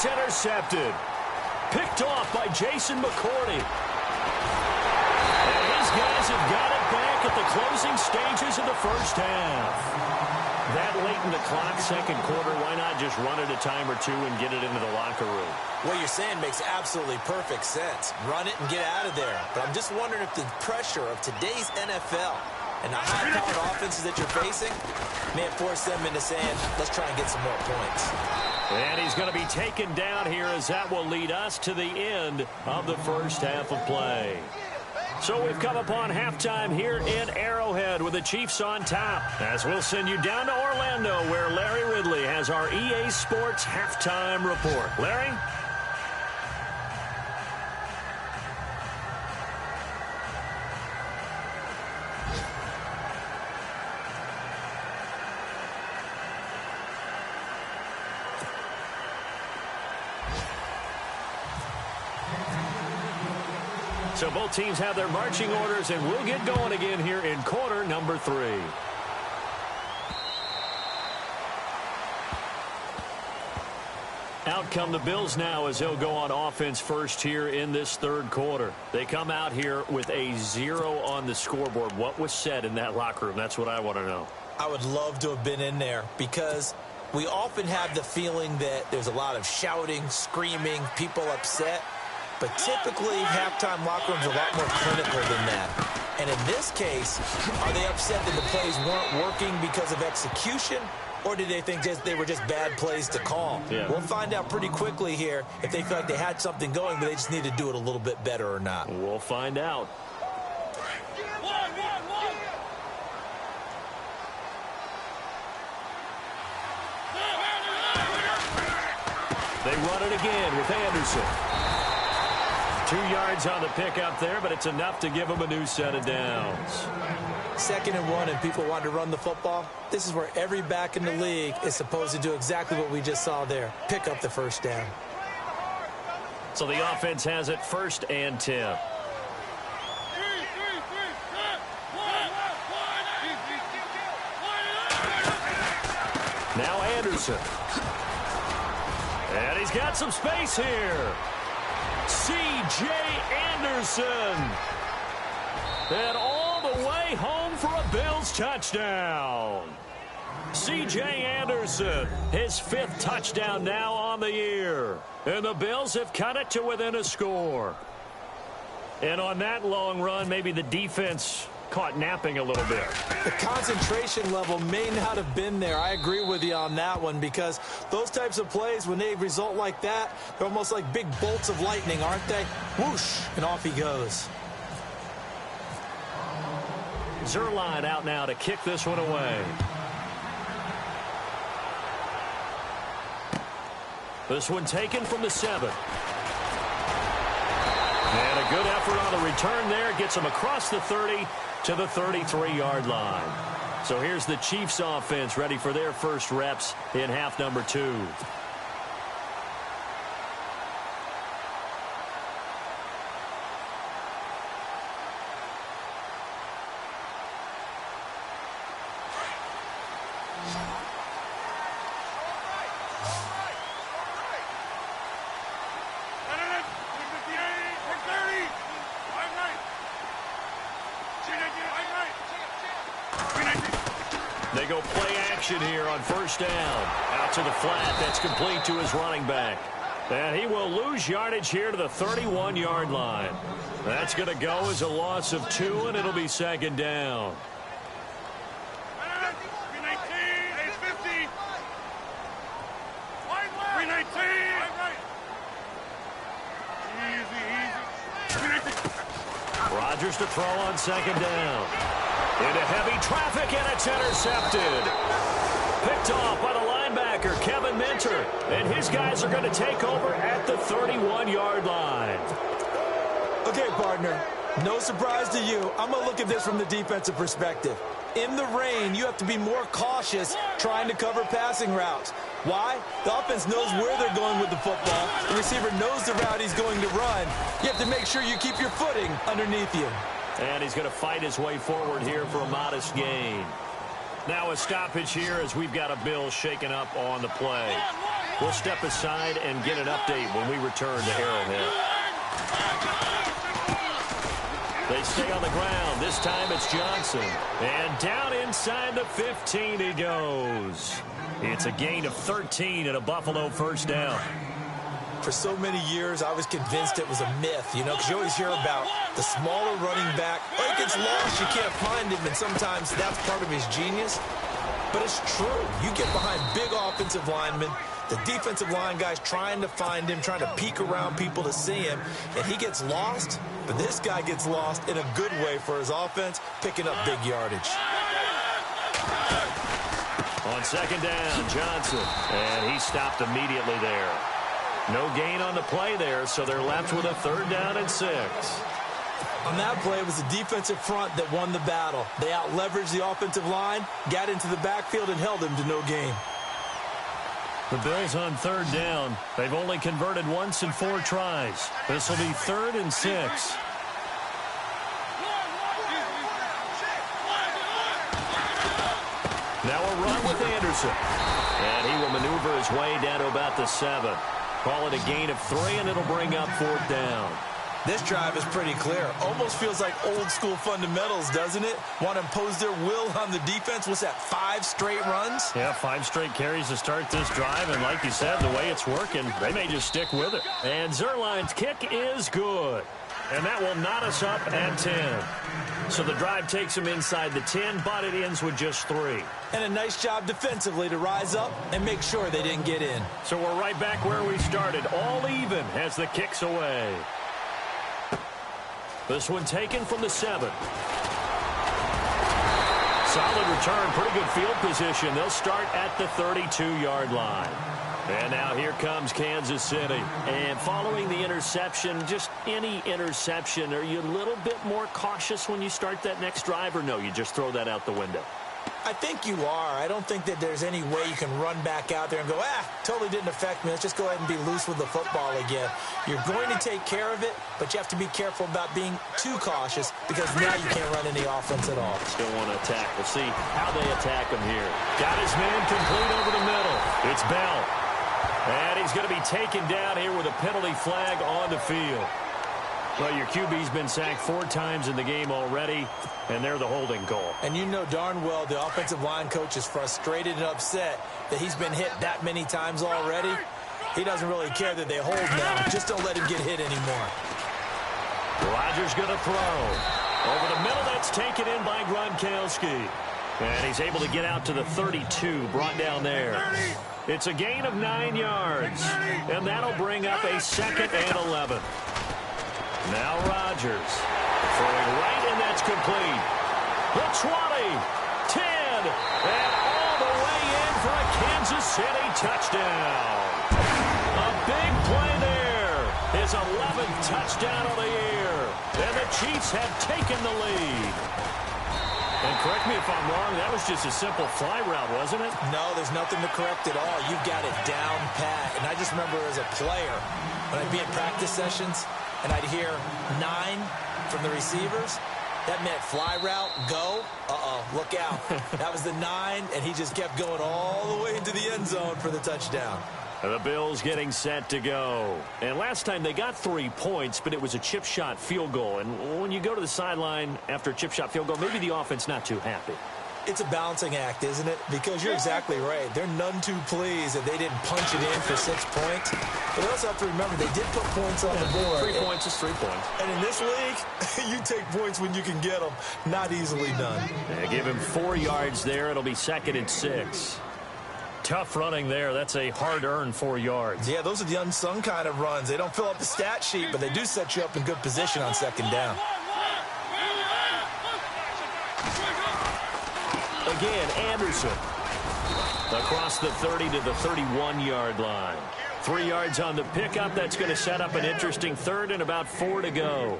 it's intercepted. Picked off by Jason McCourty. And his guys have got it back at the closing stages of the first half. That late in the clock, second quarter, why not just run it a time or two and get it into the locker room? What you're saying makes absolutely perfect sense. Run it and get out of there. But I'm just wondering if the pressure of today's NFL and the high-powered offenses that you're facing may have forced them into saying, let's try and get some more points. And he's going to be taken down here as that will lead us to the end of the first half of play. So we've come upon halftime here in Arrowhead with the Chiefs on top. As we'll send you down to Orlando where Larry Ridley has our EA Sports halftime report. Larry? So both teams have their marching orders, and we'll get going again here in quarter number 3. Out come the Bills now as they'll go on offense first here in this third quarter. They come out here with a 0 on the scoreboard. What was said in that locker room? That's what I want to know. I would love to have been in there because we often have the feeling that there's a lot of shouting, screaming, people upset. But typically, halftime locker rooms are a lot more clinical than that. And in this case, are they upset that the plays weren't working because of execution? Or did they think they were just bad plays to call? Yeah. We'll find out pretty quickly here if they feel like they had something going, but they just need to do it a little bit better or not. We'll find out. They run it again with Anderson. 2 yards on the pickup there, but it's enough to give them a new set of downs. 2nd and 1 and people want to run the football. This is where every back in the league is supposed to do exactly what we just saw there. Pick up the first down. So the offense has it 1st and 10. Now Anderson. And he's got some space here. C.J. Anderson. And all the way home for a Bills touchdown. C.J. Anderson, his 5th touchdown now on the year. And the Bills have cut it to within a score. And on that long run, maybe the defense caught napping a little bit. The concentration level may not have been there. I agree with you on that one because those types of plays, when they result like that, they're almost like big bolts of lightning, aren't they? Whoosh, and off he goes. Zerline out now to kick this one away. This one taken from the 7. And a good effort on the return there. Gets him across the 30 to the 33-yard line. So here's the Chiefs offense ready for their first reps in half number 2. They go play action here on 1st down. Out to the flat. That's complete to his running back. And he will lose yardage here to the 31-yard line. That's going to go as a loss of 2, and it'll be 2nd down. Rodgers to throw on 2nd down. Into heavy traffic, and it's intercepted. Picked off by the linebacker, Kevin Minter. And his guys are going to take over at the 31-yard line. Okay, partner, no surprise to you. I'm going to look at this from the defensive perspective. In the rain, you have to be more cautious trying to cover passing routes. Why? The offense knows where they're going with the football. The receiver knows the route he's going to run. You have to make sure you keep your footing underneath you. And he's going to fight his way forward here for a modest gain. Now a stoppage here as we've got a Bill shaken up on the play. We'll step aside and get an update when we return to Arrowhead. They stay on the ground. This time it's Johnson. And down inside the 15 he goes. It's a gain of 13 and a Buffalo first down. For so many years, I was convinced it was a myth, because you always hear about the smaller running back. Oh, he gets lost, you can't find him, and sometimes that's part of his genius. But it's true. You get behind big offensive linemen, the defensive line guys trying to find him, trying to peek around people to see him, and he gets lost. But this guy gets lost in a good way for his offense, picking up big yardage. On second down, Johnson, and he stopped immediately there. No gain on the play there, so they're left with a 3rd down and 6. On that play, it was the defensive front that won the battle. They out-leveraged the offensive line, got into the backfield, and held him to no gain. The Bills on 3rd down. They've only converted once in 4 tries. This will be 3rd and 6. Now a run with Anderson. And he will maneuver his way down to about the 7. Call it a gain of 3, and it'll bring up 4th down. This drive is pretty clear. Almost feels like old-school fundamentals, doesn't it? Want to impose their will on the defense. What's that, 5 straight runs? Yeah, 5 straight carries to start this drive, and like you said, the way it's working, they may just stick with it. And Zuerlein's kick is good. And that will knot us up at 10. So the drive takes them inside the 10, but it ends with just 3. And a nice job defensively to rise up and make sure they didn't get in. So we're right back where we started, all even as the kick's away. This one taken from the 7. Solid return, pretty good field position. They'll start at the 32-yard line. And now here comes Kansas City. And following the interception, just any interception, are you a little bit more cautious when you start that next drive, or no, you just throw that out the window? I think you are. I don't think that there's any way you can run back out there and go, totally didn't affect me. Let's just go ahead and be loose with the football again. You're going to take care of it, but you have to be careful about being too cautious because now you can't run any offense at all. Still want to attack. We'll see how they attack him here. Got his man complete over the middle. It's Bell. And he's going to be taken down here with a penalty flag on the field. Well, your QB's been sacked 4 times in the game already, and they're the holding call. And you know darn well the offensive line coach is frustrated and upset that he's been hit that many times already. He doesn't really care that they hold now. Just don't let him get hit anymore. Rodgers going to throw. Over the middle, that's taken in by Gronkowski. And he's able to get out to the 32, brought down there. It's a gain of 9 yards, and that'll bring up a 2nd and 11. Now Rodgers throwing right, and that's complete. The 20, 10, and all the way in for a Kansas City touchdown. A big play there. His 11th touchdown of the year, and the Chiefs have taken the lead. And correct me if I'm wrong, that was just a simple fly route, wasn't it? No, there's nothing to correct at all. You've got it down pat. And I just remember as a player, when I'd be in practice sessions, and I'd hear 9 from the receivers, that meant fly route, go, look out. That was the 9, and he just kept going all the way into the end zone for the touchdown. The Bills getting set to go. And last time they got 3 points, but it was a chip shot field goal. And when you go to the sideline after a chip shot field goal, maybe the offense not too happy. It's a balancing act, isn't it? Because you're exactly right. They're none too pleased that they didn't punch it in for 6 points. But they also have to remember they did put points on the board. 3 points is 3 points. And in this league, you take points when you can get them. Not easily done. They give him 4 yards there. It'll be 2nd and 6. Tough running there. That's a hard-earned 4 yards. Yeah, those are the unsung kind of runs. They don't fill up the stat sheet, but they do set you up in good position on 2nd down. Again, Anderson. Across the 30 to the 31-yard line. 3 yards on the pickup. That's going to set up an interesting 3rd and about 4 to go.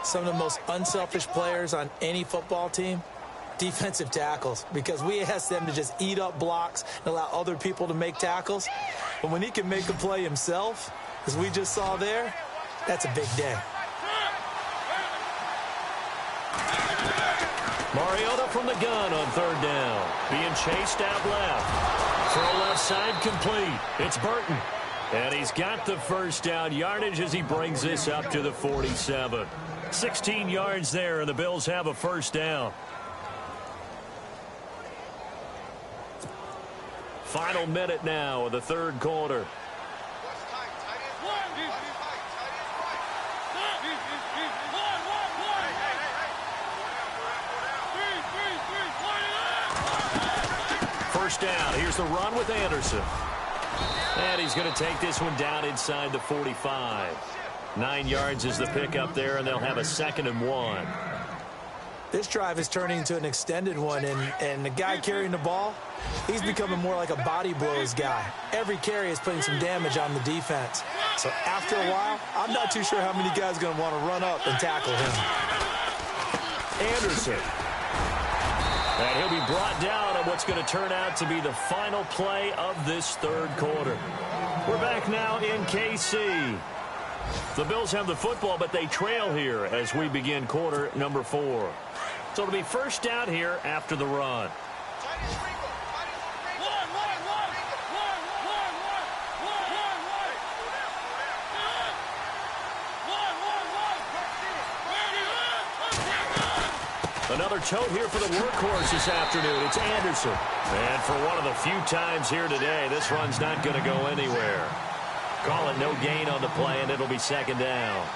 Some of the most unselfish players on any football team, defensive tackles, because we ask them to just eat up blocks and allow other people to make tackles. But when he can make a play himself, as we just saw there, that's a big day. Mariota from the gun on 3rd down. Being chased out left. Throw left side complete. It's Burton. And he's got the first down yardage as he brings this up to the 47. 16 yards there, and the Bills have a first down. Final minute now of the third quarter. First down. Here's the run with Anderson. And he's going to take this one down inside the 45. 9 yards is the pickup there, and they'll have a 2nd and 1. This drive is turning into an extended one, and the guy carrying the ball, he's becoming more like a body blows guy. Every carry is putting some damage on the defense. So after a while, I'm not too sure how many guys are going to want to run up and tackle him. Anderson. And he'll be brought down on what's going to turn out to be the final play of this third quarter. We're back now in KC. The Bills have the football, but they trail here as we begin quarter number 4. So it'll be first down here after the run. Another tote here for the workhorse this afternoon. It's Anderson. And for one of the few times here today, this run's not going to go anywhere. Call it no gain on the play, and it'll be 2nd down.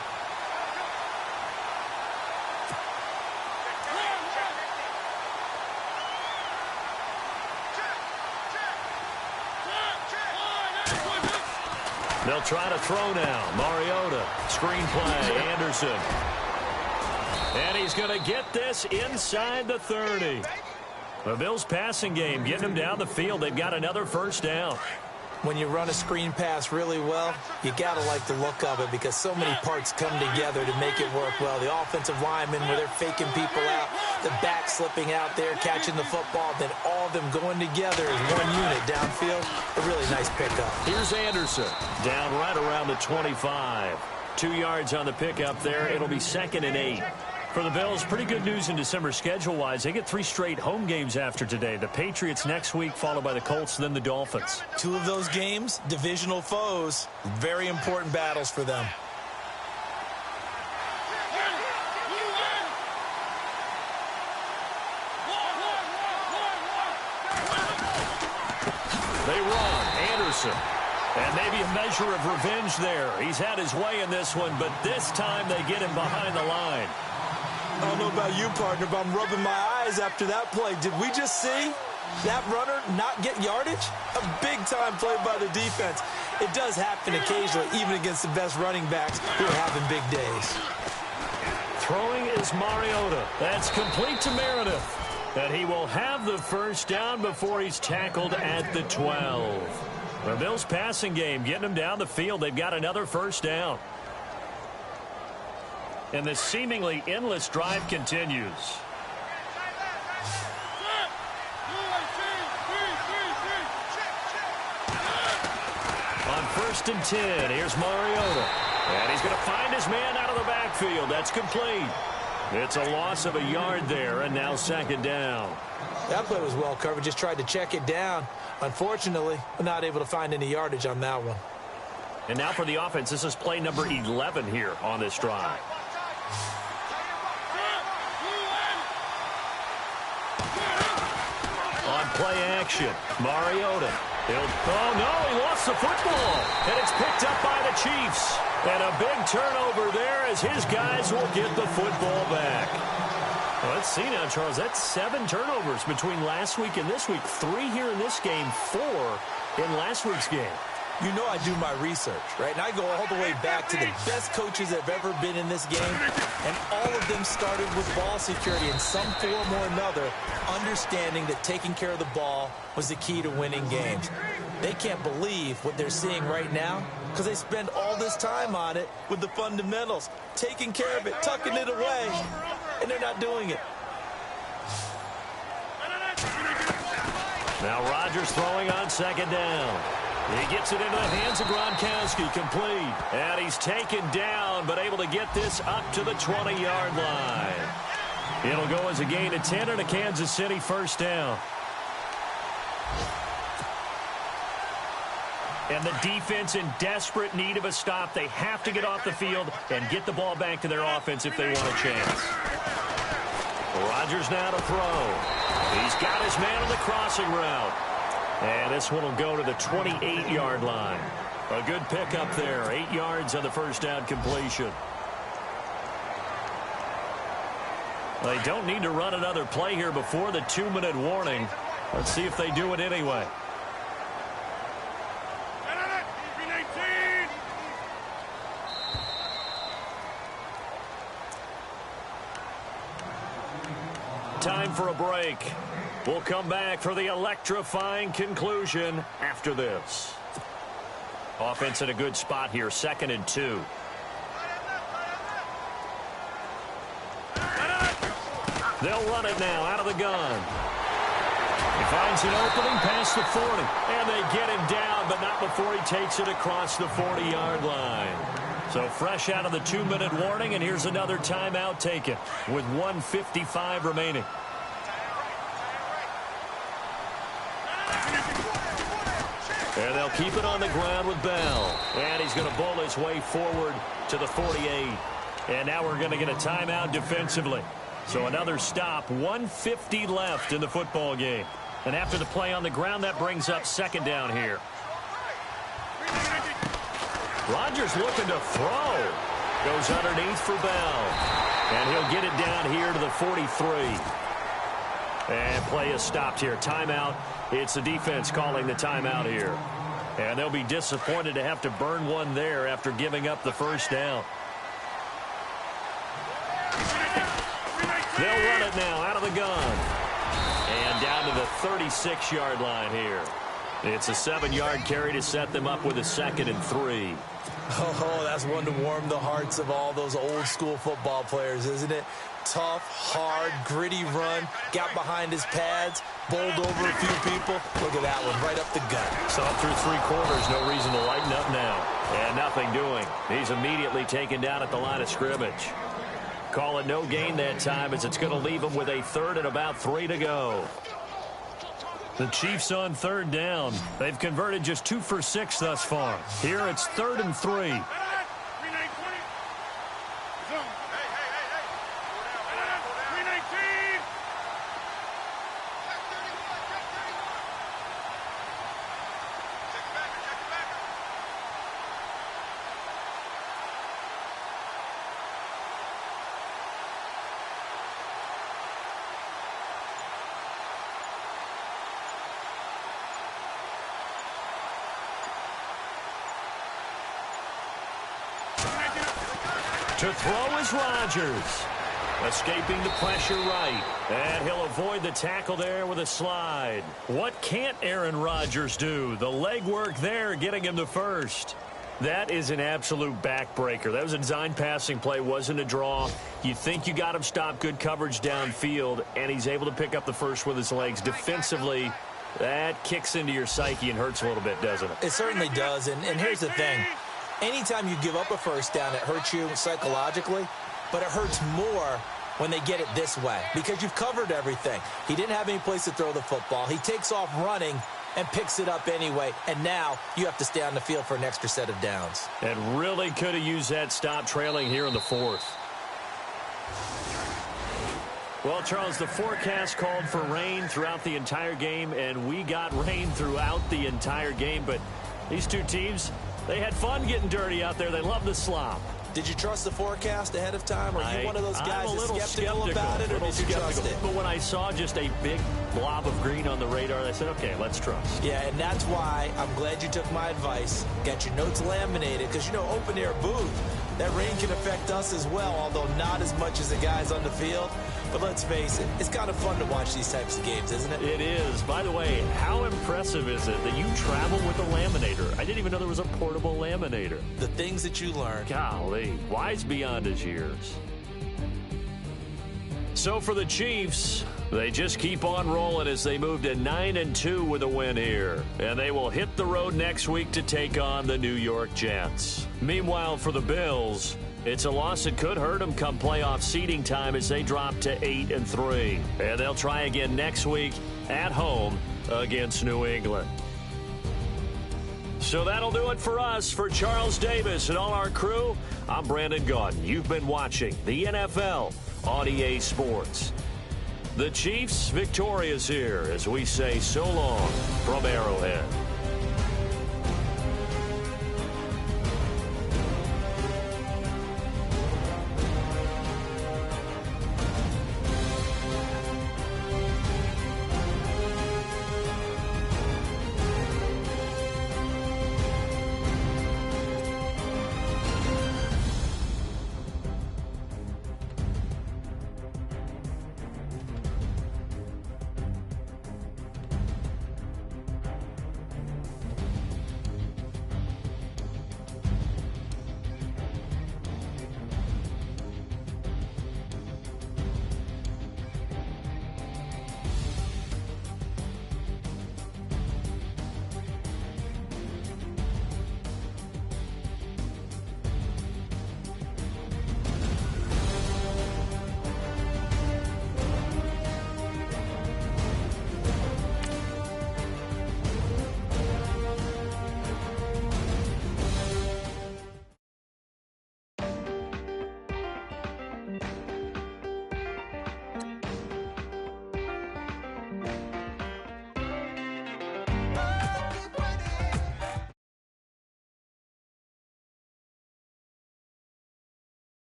They'll try to throw now. Mariota, screen play, Anderson. And he's going to get this inside the 30. The Bills passing game, getting them down the field. They've got another first down. When you run a screen pass really well, you got to like the look of it because so many parts come together to make it work well. The offensive linemen, where they're faking people out, the back slipping out there, catching the football, then all of them going together as one unit downfield. A really nice pickup. Here's Anderson, down right around the 25. 2 yards on the pickup there. It'll be 2nd and 8. For the Bills, pretty good news in December schedule-wise. They get 3 straight home games after today. The Patriots next week, followed by the Colts, then the Dolphins. 2 of those games, divisional foes. Very important battles for them. They run. Anderson. And maybe a measure of revenge there. He's had his way in this one, but this time they get him behind the line. I don't know about you, partner, but I'm rubbing my eyes after that play. Did we just see that runner not get yardage? A big-time play by the defense. It does happen occasionally, even against the best running backs who are having big days. Throwing is Mariota. That's complete to Meredith. And he will have the first down before he's tackled at the 12. The Bills passing game, getting them down the field. They've got another first down. And this seemingly endless drive continues. On 1st and 10, here's Mariota. And he's going to find his man out of the backfield. That's complete. It's a loss of a yard there, and now 2nd down. That play was well covered. Just tried to check it down. Unfortunately, we're not able to find any yardage on that one. And now for the offense, this is play number 11 here on this drive. On play action, Mariota. Oh, no, he lost the football. And it's picked up by the Chiefs. And a big turnover there as his guys will get the football back. Well, let's see now, Charles. That's 7 turnovers between last week and this week. 3 here in this game, 4 in last week's game. You know I do my research, right? And I go all the way back to the best coaches that have ever been in this game. And all of them started with ball security in some form or another, understanding that taking care of the ball was the key to winning games. They can't believe what they're seeing right now because they spend all this time on it with the fundamentals, taking care of it, tucking it away, and they're not doing it. Now Rodgers throwing on 2nd down. He gets it into the hands of Gronkowski, complete. And he's taken down, but able to get this up to the 20-yard line. It'll go as a gain of 10 and a Kansas City first down. And the defense in desperate need of a stop. They have to get off the field and get the ball back to their offense if they want a chance. Rodgers now to throw. He's got his man on the crossing route. And this one will go to the 28-yard line. A good pickup there. 8 yards on the first down completion. They don't need to run another play here before the 2-minute warning. Let's see if they do it anyway. Time for a break. We'll come back for the electrifying conclusion after this. Offense in a good spot here, 2nd and 2. They'll run it now out of the gun. He finds an opening past the 40, and they get him down, but not before he takes it across the 40-yard line. So fresh out of the 2-minute warning, and here's another timeout taken with 1:55 remaining. And they'll keep it on the ground with Bell. And he's going to bowl his way forward to the 48. And now we're going to get a timeout defensively. So another stop, 1:50 left in the football game. And after the play on the ground, that brings up 2nd down here. Rodgers looking to throw. Goes underneath for Bell. And he'll get it down here to the 43. And play is stopped here. Timeout. It's the defense calling the timeout here. And they'll be disappointed to have to burn one there after giving up the first down. They'll run it now out of the gun. And down to the 36-yard line here. It's a 7-yard carry to set them up with a 2nd and 3. Oh, that's one to warm the hearts of all those old-school football players, isn't it? Tough, hard, gritty run, got behind his pads, bowled over a few people. Look at that one, right up the gut. So through 3 quarters, no reason to lighten up now. And nothing doing. He's immediately taken down at the line of scrimmage. Call it no gain that time as it's going to leave him with a 3rd and about 3 to go. The Chiefs on 3rd down. They've converted just 2 for 6 thus far. Here it's 3rd and 3. To throw is Rodgers. Escaping the pressure right. And he'll avoid the tackle there with a slide. What can't Aaron Rodgers do? The leg work there getting him the first. That is an absolute backbreaker. That was a design passing play, wasn't a draw. You think you got him stopped, good coverage downfield, and he's able to pick up the first with his legs. Defensively, that kicks into your psyche and hurts a little bit, doesn't it? It certainly does, and here's the thing. Anytime you give up a first down, it hurts you psychologically, but it hurts more when they get it this way because you've covered everything. He didn't have any place to throw the football. He takes off running and picks it up anyway, and now you have to stay on the field for an extra set of downs. And really could have used that stop trailing here in the 4th. Well, Charles, the forecast called for rain throughout the entire game, and we got rain throughout the entire game, but these two teams, they had fun getting dirty out there. They love the slop. Did you trust the forecast ahead of time? Or are you one of those guys that's skeptical about it, or did you trust it? But when I saw just a big blob of green on the radar, I said, okay, let's trust. Yeah, and that's why I'm glad you took my advice. Got your notes laminated, because, you know, open-air booth, that rain can affect us as well, although not as much as the guys on the field. But let's face it, it's kind of fun to watch these types of games, isn't it? It is. By the way, how impressive is it that you travel with a laminator? I didn't even know there was a portable laminator. The things that you learn. Golly, wise beyond his years. So for the Chiefs, they just keep on rolling as they move to 9-2 with a win here. And they will hit the road next week to take on the New York Jets. Meanwhile, for the Bills, it's a loss that could hurt them come playoff seeding time as they drop to 8-3. And they'll try again next week at home against New England. So that'll do it for us. For Charles Davis and all our crew, I'm Brandon Gaudin. You've been watching the NFL on EA Sports. The Chiefs victorious here as we say so long from Arrowhead.